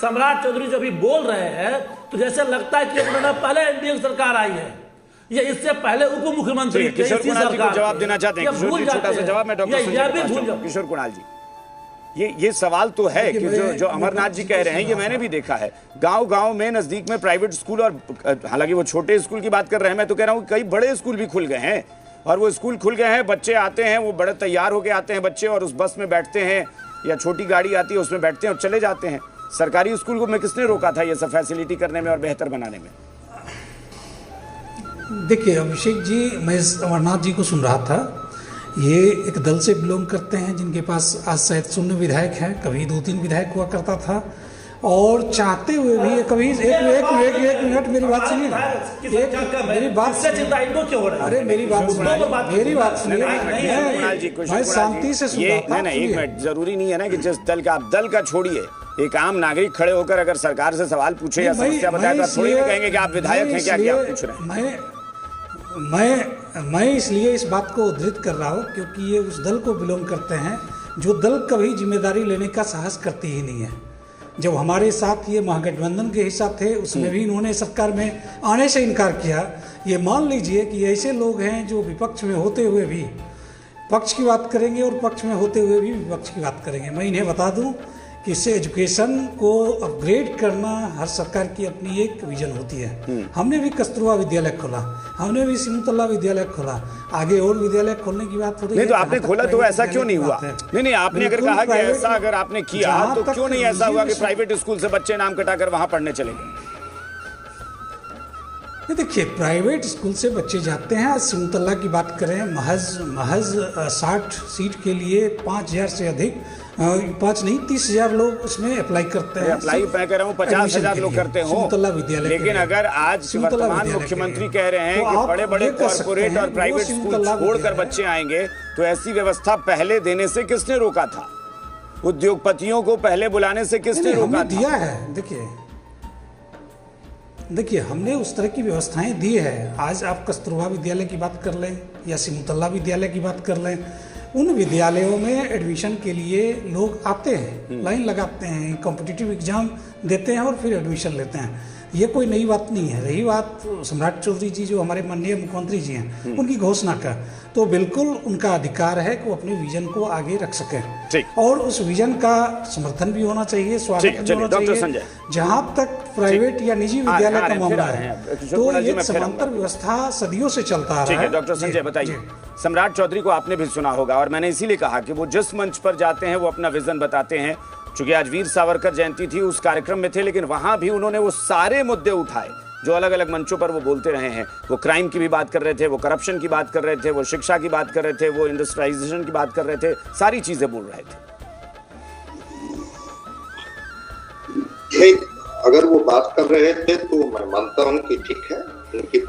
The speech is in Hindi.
सम्राट चौधरी जो अभी बोल रहे हैं तो जैसे लगता है कि एक महीना पहले एनडीए सरकार आई है, ये इससे पहले उप मुख्यमंत्री किशोर कुणाल जी को जवाब देना चाहते हैं। किशोर जी, छोटा सा जवाब मैं डॉक्टर संजय के पास जाऊं। किशोर कुणाल जी, ये सवाल तो है कि जो अमरनाथ जी कह रहे हैं ये मैंने भी देखा है। गांव में नजदीक में प्राइवेट स्कूल, और हालांकि वो छोटे स्कूल की बात कर रहे हैं, मैं तो कह रहा हूँ कई बड़े स्कूल भी खुल गए हैं, और वो स्कूल खुल गए हैं, बच्चे आते हैं, वो बड़े तैयार होके आते हैं बच्चे, और उस बस में बैठते हैं या छोटी गाड़ी आती है उसमें बैठते हैं और चले जाते हैं। सरकारी स्कूल को में किसने रोका था ये सब फैसिलिटी करने में और बेहतर बनाने में? देखिए अभिषेक जी, मैं अमरनाथ जी को सुन रहा था, ये एक दल से बिलोंग करते हैं जिनके पास आज शायद 0 विधायक हैं, कभी 2-3 विधायक हुआ करता था, और चाहते हुए भी कभी एक मिनट मेरी बात सुनिए, मेरी बात अरे मेरी बात सुनिए, मैं शांति से सुन रहा था। नहीं, एक मिनट, जरूरी नहीं है ना कि जिस दल का, आप दल का छोड़िए, एक आम नागरिक खड़े होकर अगर सरकार से सवाल पूछे या समस्या बताए तो थोड़ी नहीं कहेंगे कि आप विधायक हैं क्या पूछ रहे हैं। मैं इसलिए इस बात को उद्धृत कर रहा हूँ क्योंकि ये उस दल को बिलोंग करते हैं जो दल कभी जिम्मेदारी लेने का साहस करती ही नहीं है। जब हमारे साथ ये महागठबंधन के हिस्सा थे उसमें भी इन्होंने सरकार में आने से इनकार किया। ये मान लीजिए कि ऐसे लोग हैं जो विपक्ष में होते हुए भी पक्ष की बात करेंगे और पक्ष में होते हुए भी विपक्ष की बात करेंगे। मैं इन्हें बता दूं कि इससे एजुकेशन को अपग्रेड करना हर सरकार की अपनी एक विजन होती है। हमने भी कस्तूरबा विद्यालय खोला, हमने भी सिमुतला विद्यालय खोला, आगे और विद्यालय खोलने की बात हो रही है। नहीं तो आपने खोला तो ऐसा क्यों नहीं हुआ? नहीं, आपने अगर कहा कि ऐसा अगर आपने किया तो क्यों नहीं ऐसा हुआ कि प्राइवेट स्कूल से बच्चे नाम कटाकर वहां पढ़ने चले गए? देखिए, प्राइवेट स्कूल से बच्चे जाते हैं। आज सिमुतला की बात करें, महज 60 सीट के लिए 5000 से अधिक, 5 नहीं 30,000 लोग उसमें अप्लाई करते हैं। अप्लाई मैं कह रहा हूँ 50,000 लोग करते हो सिमुतला विद्यालय। लेकिन अगर आज वर्तमान मुख्यमंत्री कह रहे हैं कि बड़े बड़े कॉर्पोरेट और प्राइवेट स्कूल छोड़कर बच्चे आएंगे, तो ऐसी व्यवस्था पहले देने से किसने रोका था? उद्योगपतियों को पहले बुलाने से किसने रोका था? दिया है। देखिए हमने उस तरह की व्यवस्थाएं दी है। आज आप कस्तूरबा विद्यालय की बात कर लें या सिमुतला विद्यालय की बात कर लें, उन विद्यालयों में एडमिशन के लिए लोग आते हैं, लाइन लगाते हैं, कॉम्पिटिटिव एग्जाम देते हैं और फिर एडमिशन लेते हैं। ये कोई नई बात नहीं है। रही बात सम्राट चौधरी जी जो हमारे माननीय मुख्यमंत्री जी हैं उनकी घोषणा का, तो बिल्कुल उनका अधिकार है कि वो अपने विजन को आगे रख सकें और उस विजन का समर्थन भी होना चाहिए, स्वागत भी होना चाहिए। जहां तक प्राइवेट या निजी विद्यालय का मामला है तो ये समांतर व्यवस्था सदियों से चलता आ रहा है। डॉक्टर संजय बताइए, सम्राट चौधरी को आपने भी सुना होगा और मैंने इसीलिए कहा कि वो जिस मंच पर जाते हैं वो अपना विजन बताते हैं। चूंकि आज वीर सावरकर जयंती थी, उस कार्यक्रम में थे, लेकिन वहां भी उन्होंने वो सारे मुद्दे उठाए जो अलग अलग मंचों पर वो बोलते रहे हैं। वो क्राइम की भी बात कर रहे थे, वो करप्शन की बात कर रहे थे, वो शिक्षा की बात कर रहे थे, वो इंडस्ट्रियलाइजेशन की बात कर रहे थे, सारी चीजें बोल रहे थे। ठीक, अगर वो बात कर रहे थे तो मैं मानता हूं कि ठीक है, उनकी